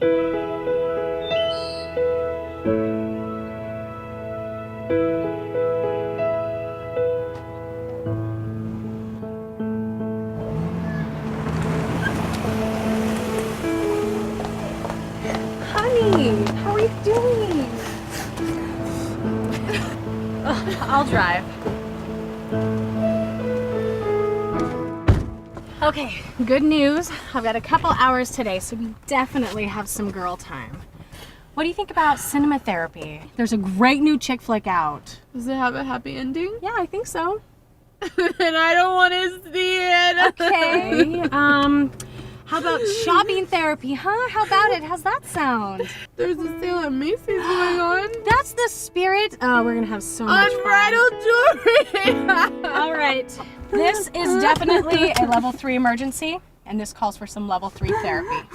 Honey, how are you doing? I'll drive. Okay, good news. I've got a couple hours today, so we definitely have some girl time. What do you think about cinema therapy? There's a great new chick flick out. Does it have a happy ending? Yeah, I think so. Then I don't want to see it. Okay, how about shopping therapy, huh? How about it? How's that sound? There's a sale at Macy's going on. That's the spirit. Oh, we're gonna have so much Unbridled jewelry. All right. This is definitely a level 3 emergency, and this calls for some level 3 therapy.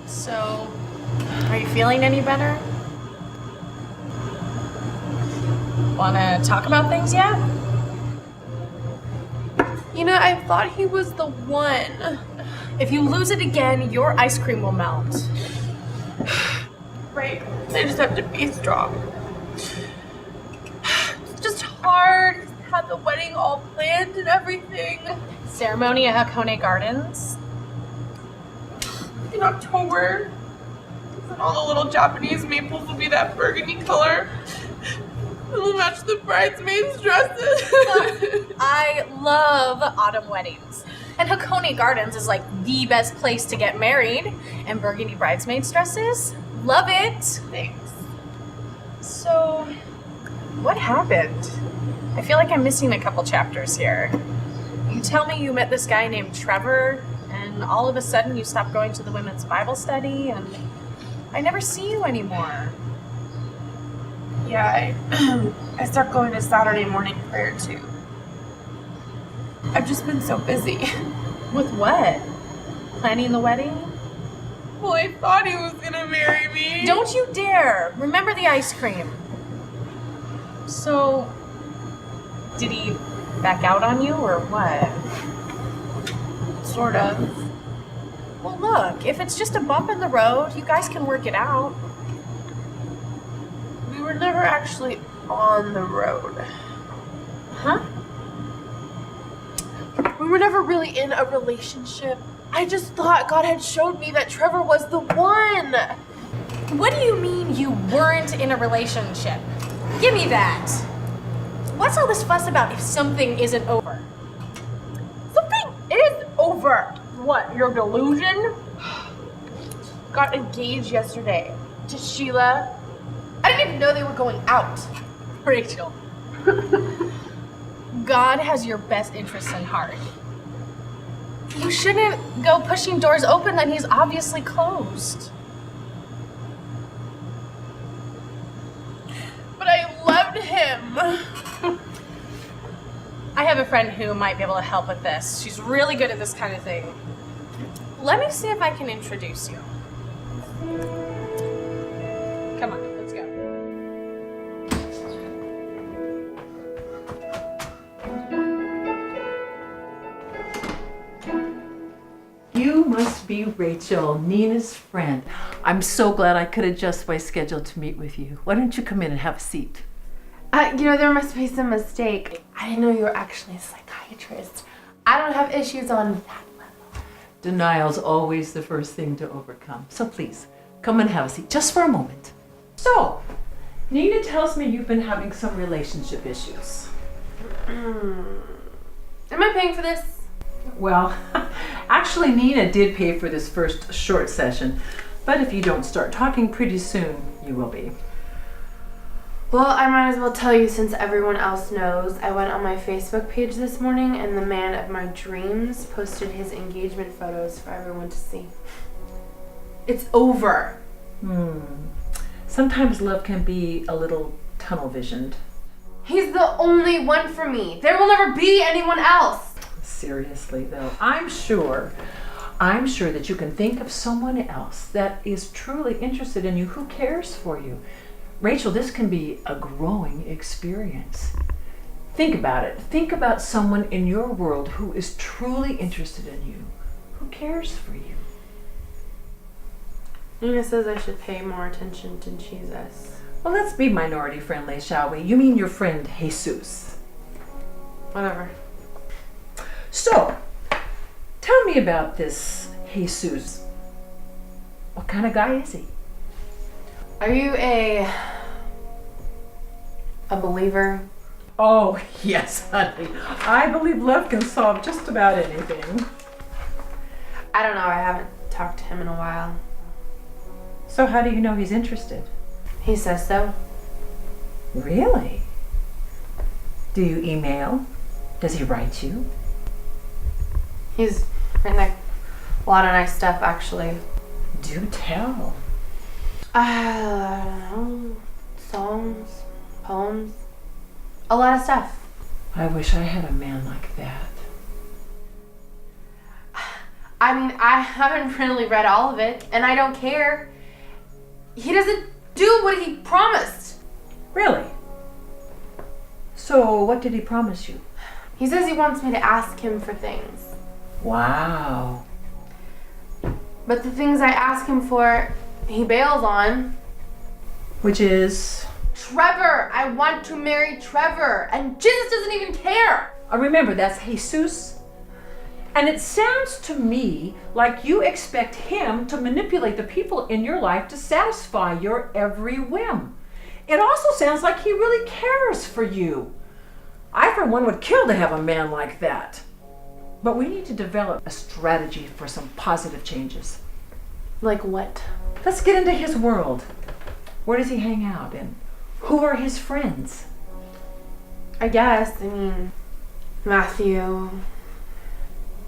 So, are you feeling any better? Wanna talk about things yet? You know, I thought he was the one. If you lose it again, your ice cream will melt. Right. I just have to be strong. It's just hard to have the wedding all planned and everything. Ceremony at Hakone Gardens. In October. And all the little Japanese maples will be that burgundy color. It'll match the bridesmaids' dresses. I love autumn weddings. And Hakone Gardens is like the best place to get married. And burgundy bridesmaids dresses? Love it. Thanks. So, what happened? I feel like I'm missing a couple chapters here. You tell me you met this guy named Trevor, and all of a sudden you stopped going to the women's Bible study, and I never see you anymore. Yeah, I start going to Saturday morning prayer too. I've just been so busy. With what? Planning the wedding? Well, I thought he was gonna marry me. Don't you dare! Remember the ice cream. So, did he back out on you or what? Sort of. Well, look, if it's just a bump in the road, you guys can work it out. We were never actually on the road. Huh? We were never really in a relationship. I just thought God had showed me that Trevor was the one. What do you mean you weren't in a relationship? Give me that. What's all this fuss about if something isn't over? Something is over. What, your delusion? Got engaged yesterday to Sheila. I didn't even know they were going out. Rachel. God has your best interests in heart. You shouldn't go pushing doors open that he's obviously closed. But I loved him. I have a friend who might be able to help with this. She's really good at this kind of thing. Let me see if I can introduce you. Come on, let's go. You must be Rachel, Nina's friend. I'm so glad I could adjust my schedule to meet with you. Why don't you come in and have a seat? There must be some mistake. I didn't know you were actually a psychiatrist. I don't have issues on that level. Denial's always the first thing to overcome. So please, come and have a seat, just for a moment. So, Nina tells me you've been having some relationship issues. Am I paying for this? Well, actually Nina did pay for this first short session, but if you don't start talking pretty soon, you will be. Well, I might as well tell you since everyone else knows. I went on my Facebook page this morning and the man of my dreams posted his engagement photos for everyone to see. It's over. Sometimes love can be a little tunnel visioned. He's the only one for me. There will never be anyone else. Seriously though, I'm sure I'm sure that you can think of someone else that is truly interested in you, who cares for you. Rachel, this can be a growing experience. Think about it. Think about someone in your world who is truly interested in you, who cares for you. Nina says I should pay more attention to Jesus. Well, let's be minority friendly, shall we? You mean your friend Jesus. Whatever. So, tell me about this Jesus. What kind of guy is he? Are you a believer? Oh, yes, honey. I believe love can solve just about anything. I don't know. I haven't talked to him in a while. So how do you know he's interested? He says so. Really? Do you email? Does he write you? He's written a lot of nice stuff, actually. Do tell. I don't know. Songs, poems, a lot of stuff. I wish I had a man like that. I mean, I haven't really read all of it, and I don't care. He doesn't do what he promised. Really? So what did he promise you? He says he wants me to ask him for things. Wow. But the things I ask him for, he bails on. Which is? Trevor! I want to marry Trevor! And Jesus doesn't even care! Remember, that's Jesus. And it sounds to me like you expect him to manipulate the people in your life to satisfy your every whim. It also sounds like he really cares for you. I, for one, would kill to have a man like that. But we need to develop a strategy for some positive changes. Like what? Let's get into his world. Where does he hang out, and who are his friends? I guess, I mean, Matthew,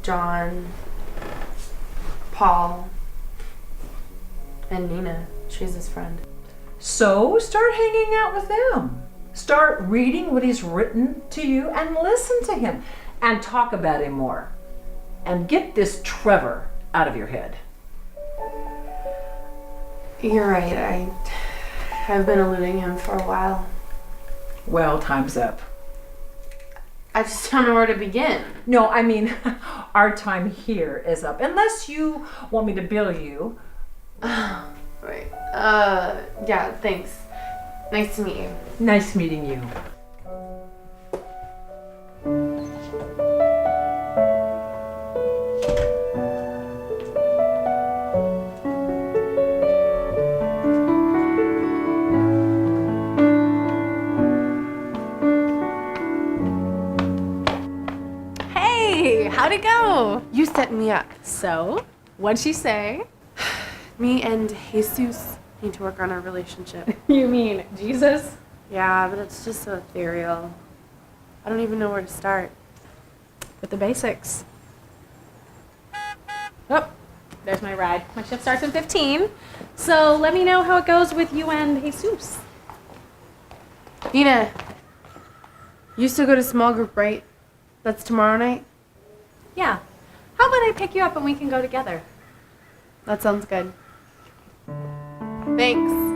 John, Paul, and Nina. She's his friend. So start hanging out with them. Start reading what he's written to you and listen to him and talk about him more. And get this Trevor out of your head. You're right. I've been eluding him for a while. Well, time's up. I just don't know where to begin. No, I mean, our time here is up. Unless you want me to bill you. Right. Yeah, thanks. Nice to meet you. Nice meeting you. Hey, how'd it go? You set me up. So, what'd she say? Me and Jesus need to work on our relationship. You mean Jesus? Yeah, but it's just so ethereal. I don't even know where to start. With the basics. Oh, there's my ride. My shift starts in 15. So let me know how it goes with you and Jesus. Nina, you still go to small group, right? That's tomorrow night? Yeah. How about I pick you up and we can go together? That sounds good. Thanks.